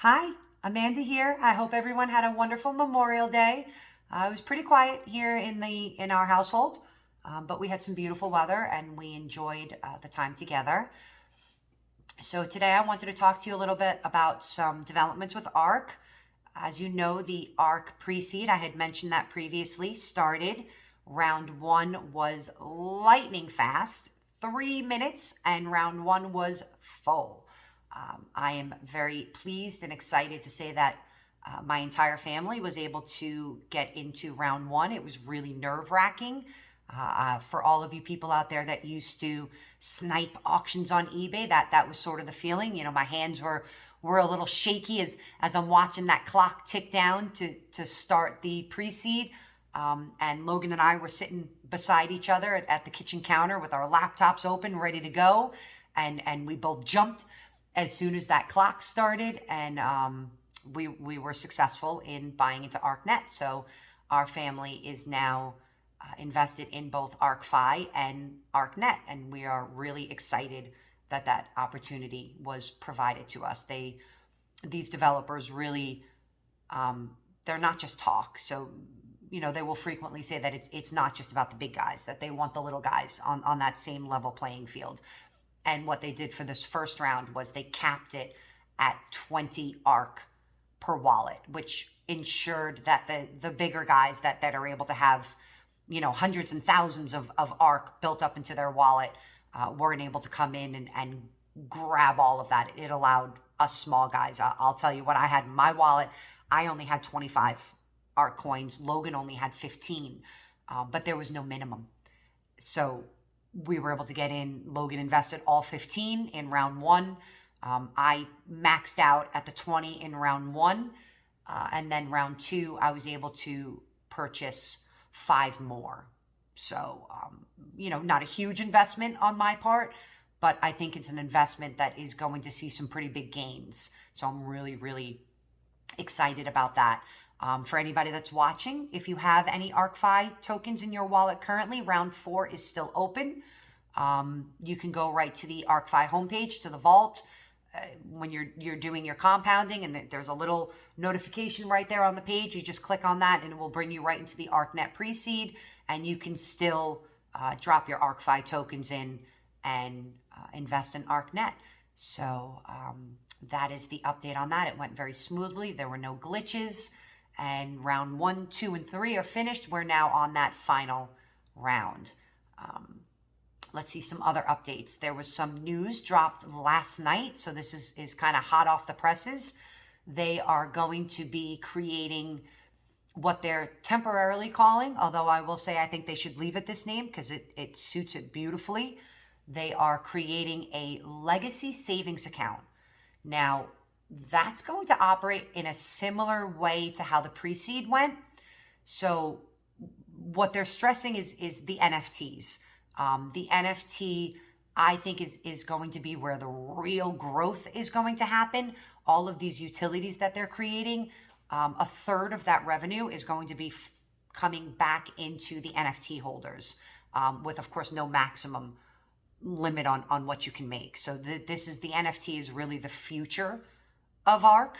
Hi, Amanda here. I hope everyone had a wonderful Memorial Day. It was pretty quiet here in our household, but we had some beautiful weather and we enjoyed the time together. So today I wanted to talk to you a little bit about some developments with ARK. As you know, the ARK pre-seed, I had mentioned that previously, started. Round one was lightning fast, 3 minutes, and round one was full. I am very pleased and excited to say that my entire family was able to get into round one. It was really nerve-wracking. For all of you people out there that used to snipe auctions on eBay, that was sort of the feeling. You know, my hands were a little shaky as I'm watching that clock tick down to start the pre-seed. And Logan and I were sitting beside each other at the kitchen counter with our laptops open, ready to go. And we both jumped as soon as that clock started, and we were successful in buying into ArkNet. So our family is now invested in both ArkFi and ArkNet, and we are really excited that that opportunity was provided to us. These developers really, they're not just talk. So, you know, they will frequently say that it's not just about the big guys, that they want the little guys on that same level playing field. And what they did for this first round was they capped it at 20 ARK per wallet, which ensured that the bigger guys that are able to have, you know, hundreds and thousands of ARK built up into their wallet weren't able to come in and grab all of that. It allowed us small guys. I'll tell you what I had in my wallet. I only had 25 ARK coins. Logan only had 15, but there was no minimum. So we were able to get in. Logan invested all 15 in round one. I maxed out at the 20 in round one. And then round two, I was able to purchase 5 more. So, you know, not a huge investment on my part, but I think it's an investment that is going to see some pretty big gains. So I'm really, really excited about that. For anybody that's watching, if you have any ArkFi tokens in your wallet currently, round 4 is still open. You can go right to the ArkFi homepage, to the vault, when you're doing your compounding, and there's a little notification right there on the page. You just click on that and it will bring you right into the ArkNet pre-seed, and you can still drop your ArkFi tokens in and invest in ArkNet. So that is the update on that. It went very smoothly. There were no glitches. And round 1, 2, and 3 are finished. We're now on that final round. Let's see some other updates. There was some news dropped last night. So this is kind of hot off the presses. They are going to be creating what they're temporarily calling, although I will say I think they should leave it this name because it suits it beautifully. They are creating a legacy savings account. Now, that's going to operate in a similar way to how the pre-seed went. So what they're stressing is the NFTs. The NFT, I think, is going to be where the real growth is going to happen. All of these utilities that they're creating, a third of that revenue is going to be coming back into the NFT holders, with, of course, no maximum limit on what you can make. So this is the NFT is really the future of ARK.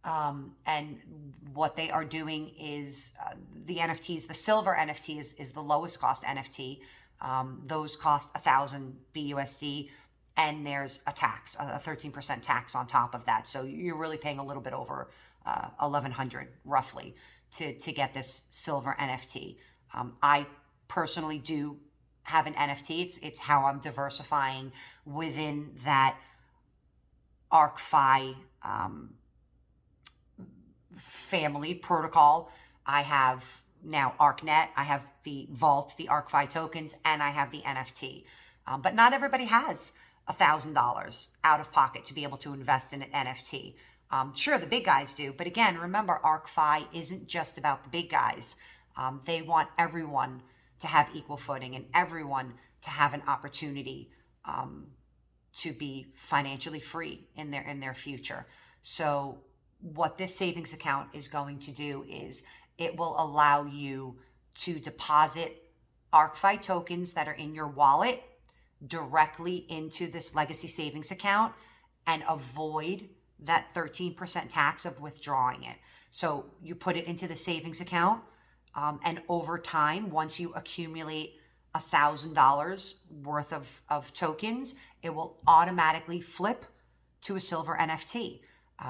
And what they are doing is the NFTs, the silver NFT is the lowest cost NFT. Those cost 1,000 BUSD, and there's a tax, a 13% tax on top of that. So you're really paying a little bit over 1,100 roughly to get this silver NFT. I personally do have an NFT. It's how I'm diversifying within that ArkFi family protocol. I have now ArkNet, I have the vault, the ArkFi tokens, and I have the NFT. But not everybody has $1,000 out of pocket to be able to invest in an NFT. Sure, the big guys do, but again, remember, ArkFi isn't just about the big guys. They want everyone to have equal footing and everyone to have an opportunity to be financially free in their future. So what this savings account is going to do is it will allow you to deposit ArkFi tokens that are in your wallet directly into this legacy savings account and avoid that 13% tax of withdrawing it. So you put it into the savings account, and over time, once you accumulate $1,000 worth of tokens, it will automatically flip to a silver NFT.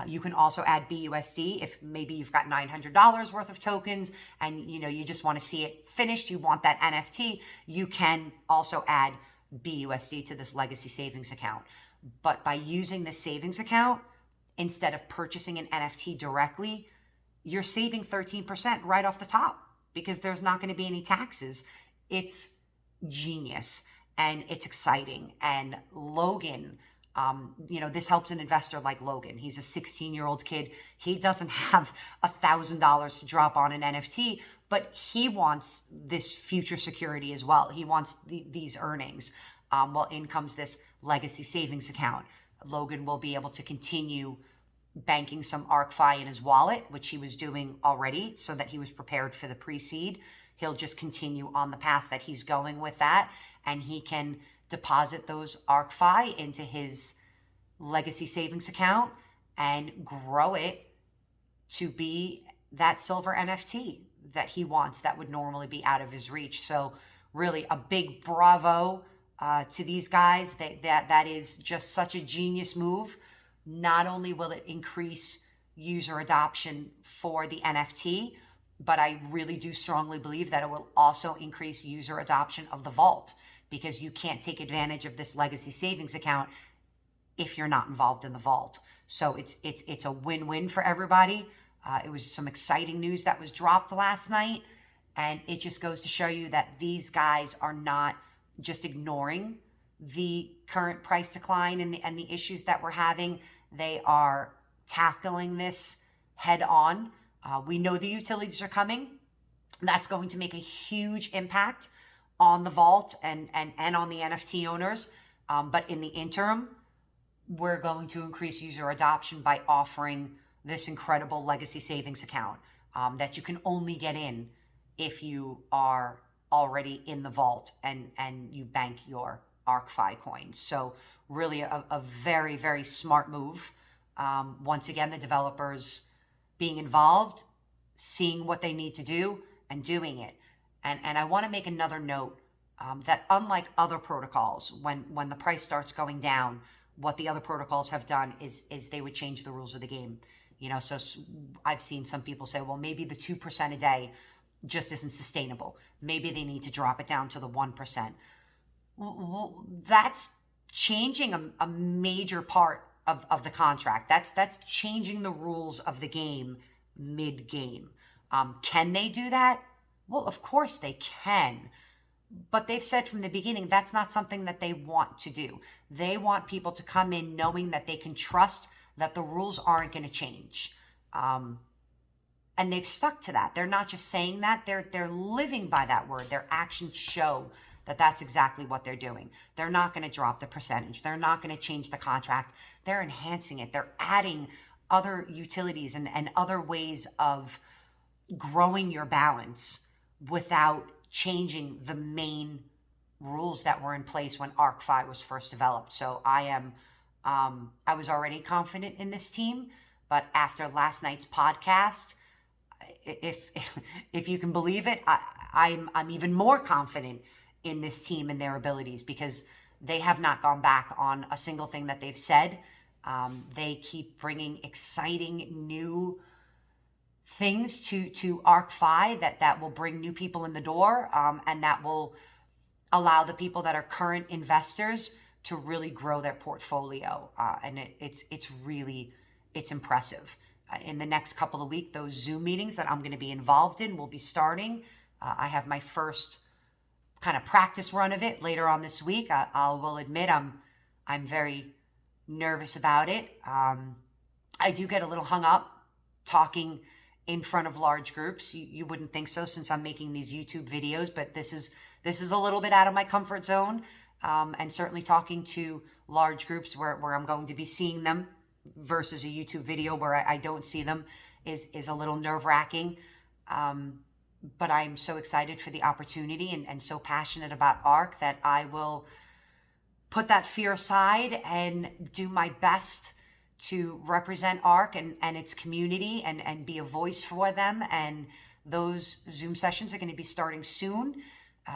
You can also add BUSD if maybe you've got $900 worth of tokens and you just want to see it finished, you want that NFT, you can also add BUSD to this legacy savings account. But by using this savings account, instead of purchasing an NFT directly, you're saving 13% right off the top because there's not going to be any taxes. It's genius and it's exciting. And Logan, this helps an investor like Logan. He's a 16-year-old kid. He doesn't have $1,000 to drop on an NFT, but he wants this future security as well. He wants these earnings. Well, in comes this legacy savings account. Logan will be able to continue banking some ArkFi in his wallet, which he was doing already, so that he was prepared for the pre-seed. He'll just continue on the path that he's going with that, and he can deposit those ArkFi into his legacy savings account and grow it to be that silver NFT that he wants that would normally be out of his reach. So really a big bravo to these guys. That is just such a genius move. Not only will it increase user adoption for the NFT, but I really do strongly believe that it will also increase user adoption of the vault, because you can't take advantage of this legacy savings account if you're not involved in the vault. So it's a win-win for everybody. It was some exciting news that was dropped last night, and it just goes to show you that these guys are not just ignoring the current price decline and the issues that we're having. They are tackling this head on. We know the utilities are coming. That's going to make a huge impact on the vault and on the NFT owners. But in the interim, we're going to increase user adoption by offering this incredible legacy savings account that you can only get in if you are already in the vault and you bank your ArkFi coins. So really a very, very smart move. Once again, the developers being involved, seeing what they need to do and doing it. And I want to make another note that unlike other protocols, when the price starts going down, what the other protocols have done is they would change the rules of the game. So I've seen some people say, well, maybe the 2% a day just isn't sustainable. Maybe they need to drop it down to the 1%. Well, that's changing a major part of the contract. That's changing the rules of the game mid-game. Can they do that? Well, of course they can. But they've said from the beginning that's not something that they want to do. They want people to come in knowing that they can trust that the rules aren't going to change. And they've stuck to that. They're not just saying that, they're living by that word. Their actions show that that's exactly what they're doing. They're not going to drop the percentage. They're not going to change the contract. They're enhancing it. They're adding other utilities and other ways of growing your balance without changing the main rules that were in place when ArkFi was first developed. So I was already confident in this team, but after last night's podcast, if you can believe it, I'm even more confident in this team and their abilities, because they have not gone back on a single thing that they've said. They keep bringing exciting new things to ArkFi that will bring new people in the door, and that will allow the people that are current investors to really grow their portfolio. And it's impressive. In the next couple of weeks, those Zoom meetings that I'm going to be involved in will be starting. I have my first kind of practice run of it later on this week. I will admit I'm very nervous about it. I do get a little hung up talking in front of large groups. You wouldn't think so since I'm making these YouTube videos, but this is a little bit out of my comfort zone. And certainly talking to large groups where I'm going to be seeing them versus a YouTube video where I don't see them is a little nerve-wracking. But I'm so excited for the opportunity and so passionate about Ark that I will put that fear aside and do my best to represent ARK and its community and be a voice for them. And those Zoom sessions are going to be starting soon.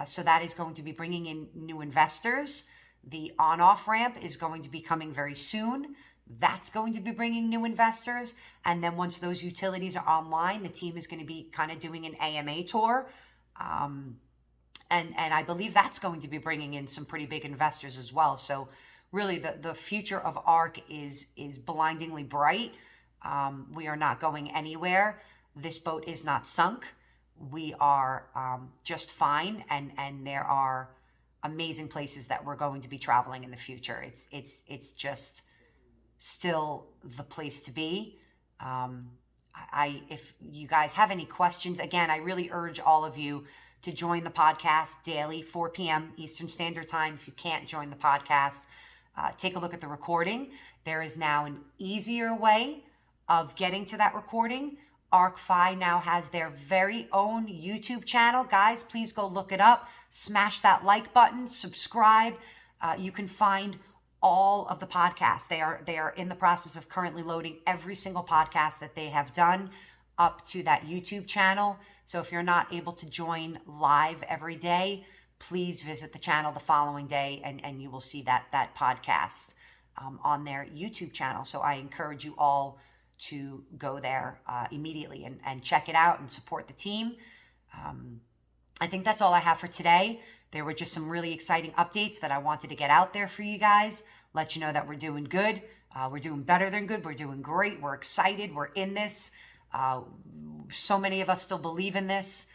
So that is going to be bringing in new investors. The on-off ramp is going to be coming very soon. That's going to be bringing new investors. And then once those utilities are online, the team is going to be kind of doing an AMA tour. And I believe that's going to be bringing in some pretty big investors as well. So really the future of ARK is blindingly bright. We are not going anywhere. This boat is not sunk. We are just fine. And there are amazing places that we're going to be traveling in the future. It's just still the place to be. If you guys have any questions, again, I really urge all of you to join the podcast daily, 4 p.m. Eastern Standard Time. If you can't join the podcast, take a look at the recording. There is now an easier way of getting to that recording. ARK FI now has their very own YouTube channel. Guys, please go look it up. Smash that like button, subscribe. You can find all of the podcasts. They are in the process of currently loading every single podcast that they have done up to that YouTube channel. So if you're not able to join live every day, please visit the channel the following day and you will see that podcast on their YouTube channel. So I encourage you all to go there immediately and check it out and support the team. I think that's all I have for today. There were just some really exciting updates that I wanted to get out there for you guys, let you know that we're doing good. We're doing better than good. We're doing great. We're excited. We're in this. So many of us still believe in this.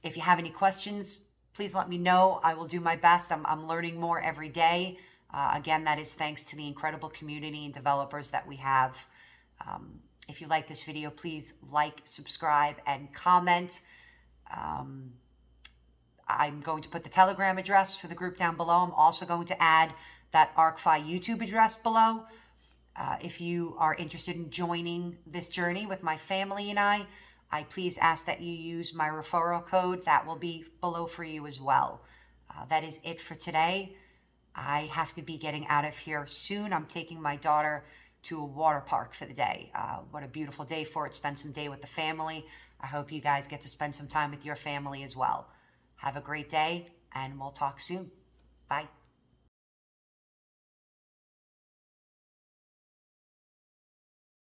If you have any questions, please let me know. I will do my best. I'm learning more every day. Again, that is thanks to the incredible community and developers that we have. If you like this video, please like, subscribe, and comment. I'm going to put the Telegram address for the group down below. I'm also going to add that ArkFi YouTube address below. If you are interested in joining this journey with my family and I please ask that you use my referral code. That will be below for you as well. That is it for today. I have to be getting out of here soon. I'm taking my daughter to a water park for the day. What a beautiful day for it. Spend some day with the family. I hope you guys get to spend some time with your family as well. Have a great day, and we'll talk soon. Bye.